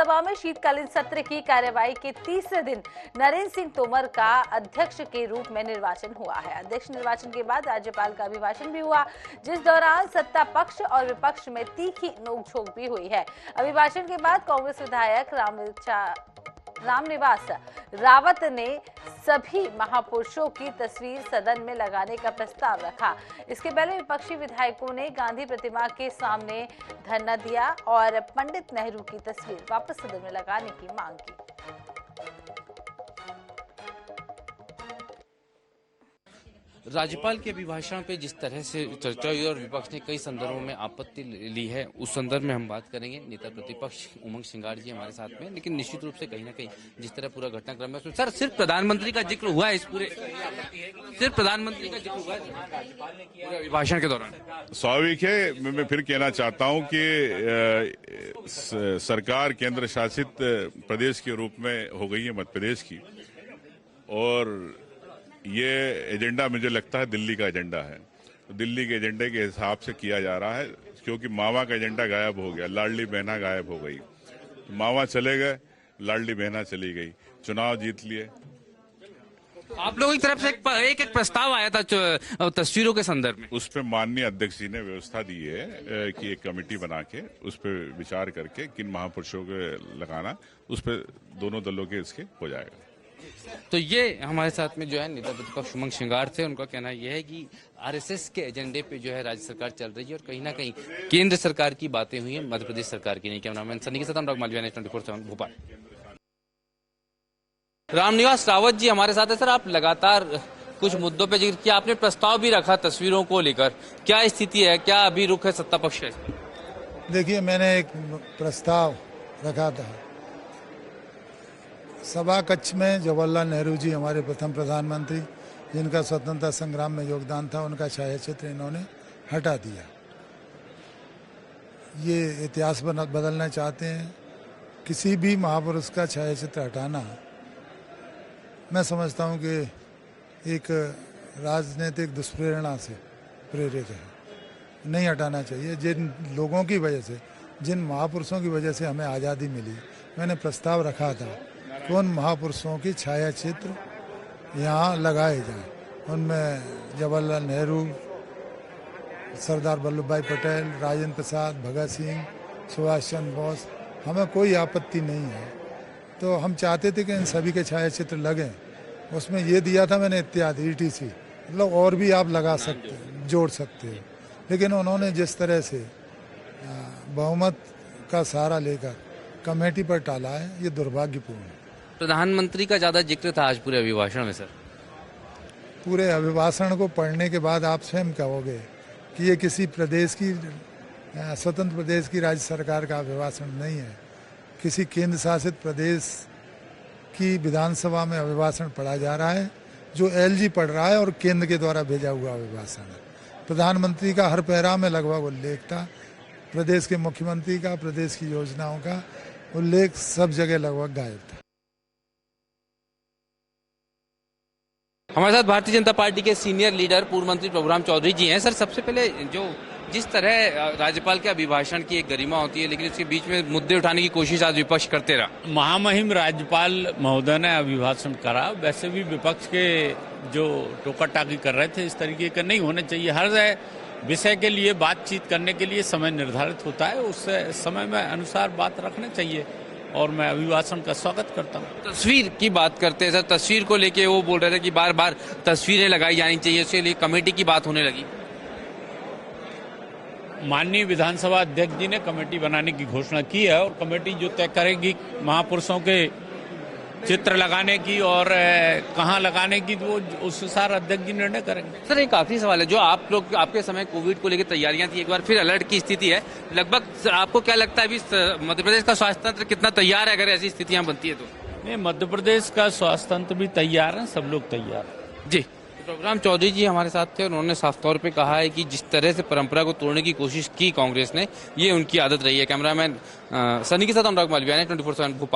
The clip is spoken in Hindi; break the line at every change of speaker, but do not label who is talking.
विधानसभा में शीतकालीन सत्र की कार्यवाही के तीसरे दिन नरेंद्र सिंह तोमर का अध्यक्ष के रूप में निर्वाचन हुआ है। अध्यक्ष निर्वाचन के बाद राज्यपाल का अभिभाषण भी हुआ, जिस दौरान सत्ता पक्ष और विपक्ष में तीखी नोकझोंक भी हुई है। अभिभाषण के बाद कांग्रेस विधायक रामनिवास रावत ने सभी महापुरुषों की तस्वीर सदन में लगाने का प्रस्ताव रखा। इसके पहले विपक्षी विधायकों ने गांधी प्रतिमा के सामने धरना दिया और पंडित नेहरू की तस्वीर वापस सदन में लगाने की मांग की।
राज्यपाल के अभिभाषण पे जिस तरह से चर्चा हुई और विपक्ष ने कई संदर्भों में आपत्ति ली है, उस संदर्भ में हम बात करेंगे। नेता प्रतिपक्ष उमंग श्रृंगार जी हमारे साथ में, लेकिन निश्चित रूप से कहीं ना कहीं जिस तरह पूरा घटनाक्रम है, सर सिर्फ प्रधानमंत्री का जिक्र हुआ है, इस पूरे सिर्फ प्रधानमंत्री का जिक्र हुआ है पूरे अभिभाषण के दौरान।
स्वाभाविक है, मैं फिर कहना चाहता हूं कि सरकार केंद्र शासित प्रदेश के रूप में हो गई है मध्य प्रदेश की, और ये एजेंडा मुझे लगता है दिल्ली का एजेंडा है। तो दिल्ली के एजेंडे के हिसाब से किया जा रहा है, क्योंकि मावा का एजेंडा गायब हो गया, लाडली बहना गायब हो गई, मावा चले गए, लाडली बहना चली गई, चुनाव जीत लिए।
आप लोगों की तरफ से एक प्रस्ताव आया था तस्वीरों के संदर्भ में,
उस पर माननीय अध्यक्ष जी ने व्यवस्था दी है कि एक कमेटी बना के उस पर विचार करके किन महापुरुषों को लगाना, उस पर दोनों दलों के इसके हो जाएगा।
तो ये हमारे साथ में जो है नेता प्रतिपक्ष उमंग श्रृंगार थे। उनका कहना यह है कि आरएसएस के एजेंडे पे जो है राज्य सरकार चल रही है और कहीं ना कहीं केंद्र सरकार की बातें हुई है, मध्य प्रदेश सरकार की नहीं। कैमरामैन सनी के साथ अनुराग मालविया ने 24/7 भोपाल। रामनिवास रावत जी हमारे साथ है। सर, आप लगातार कुछ मुद्दों पे जिक्र किया, आपने प्रस्ताव भी रखा तस्वीरों को लेकर, क्या स्थिति है, क्या अभी रुख है सत्ता पक्ष है?
देखिए, मैंने एक प्रस्ताव रखा था सभा कक्ष में। जवाहरलाल नेहरू जी हमारे प्रथम प्रधानमंत्री, जिनका स्वतंत्रता संग्राम में योगदान था, उनका छायाचित्र इन्होंने हटा दिया। ये इतिहास बदलना चाहते हैं। किसी भी महापुरुष का छायाचित्र हटाना मैं समझता हूँ कि एक राजनीतिक दुष्प्रेरणा से प्रेरित है, नहीं हटाना चाहिए। जिन लोगों की वजह से, जिन महापुरुषों की वजह से हमें आज़ादी मिली, मैंने प्रस्ताव रखा था कि उन महापुरुषों की छायाचित्र यहाँ लगाए जाएं। उनमें जवाहरलाल नेहरू, सरदार वल्लभ भाई पटेल, राजेंद्र प्रसाद, भगत सिंह, सुभाष चंद्र बोस, हमें कोई आपत्ति नहीं है। तो हम चाहते थे कि इन सभी के छायाचित्र लगें। उसमें ये दिया था मैंने इत्यादि ETC, मतलब और भी आप लगा सकते हो, जोड़ सकते हो। लेकिन उन्होंने जिस तरह से बहुमत का सहारा लेकर कमेटी पर टाला है, ये दुर्भाग्यपूर्ण है।
प्रधानमंत्री का ज्यादा जिक्र था आज पूरे अभिभाषण में। सर,
पूरे अभिभाषण को पढ़ने के बाद आप स्वयं कहोगे कि ये किसी प्रदेश की, स्वतंत्र प्रदेश की राज्य सरकार का अभिभाषण नहीं है। किसी केंद्र शासित प्रदेश की विधानसभा में अभिभाषण पढ़ा जा रहा है, जो LG पढ़ रहा है और केंद्र के द्वारा भेजा हुआ अभिभाषण है। प्रधानमंत्री का हर पैरा में लगभग उल्लेख था, प्रदेश के मुख्यमंत्री का, प्रदेश की योजनाओं का उल्लेख सब जगह लगभग गायब था।
हमारे साथ भारतीय जनता पार्टी के सीनियर लीडर पूर्व मंत्री प्रभुराम चौधरी जी हैं। सर, सबसे पहले जिस तरह राज्यपाल के अभिभाषण की एक गरिमा होती है, लेकिन उसके बीच में मुद्दे उठाने की कोशिश आज विपक्ष करते रहा।
महामहिम राज्यपाल महोदय ने अभिभाषण करा, वैसे भी विपक्ष के जो टोका टाकी कर रहे थे, इस तरीके का नहीं होना चाहिए। हर विषय के लिए बातचीत करने के लिए समय निर्धारित होता है, उस समय में अनुसार बात रखना चाहिए, और मैं अभिभाषण का स्वागत करता हूँ।
तस्वीर की बात करते हैं सर, तस्वीर को लेके वो बोल रहे थे कि बार बार तस्वीरें लगाई जानी चाहिए, उसके लिए कमेटी की बात होने लगी।
माननीय विधानसभा अध्यक्ष जी ने कमेटी बनाने की घोषणा की है, और कमेटी जो तय करेगी महापुरुषों के चित्र लगाने की और कहाँ लगाने की, वो उस अनुसार अध्यक्ष जी निर्णय करेंगे।
सर, एक आखिरी सवाल है, जो आप लोग आपके समय कोविड को लेकर तैयारियां थी, एक बार फिर अलर्ट की स्थिति है, लगभग आपको क्या लगता है अभी मध्य प्रदेश का स्वास्थ्य तंत्र कितना तैयार है अगर ऐसी स्थितियां बनती है तो?
नहीं, मध्य प्रदेश का स्वास्थ्य तंत्र भी तैयार है, सब लोग तैयार है
जी। प्रभुराम चौधरी जी हमारे साथ थे, उन्होंने साफ तौर पे कहा है कि जिस तरह से परंपरा को तोड़ने की कोशिश की कांग्रेस ने, ये उनकी आदत रही है। कैमरामैन सनी के साथ अनुराग मालविया ने 24/7 भोपाल।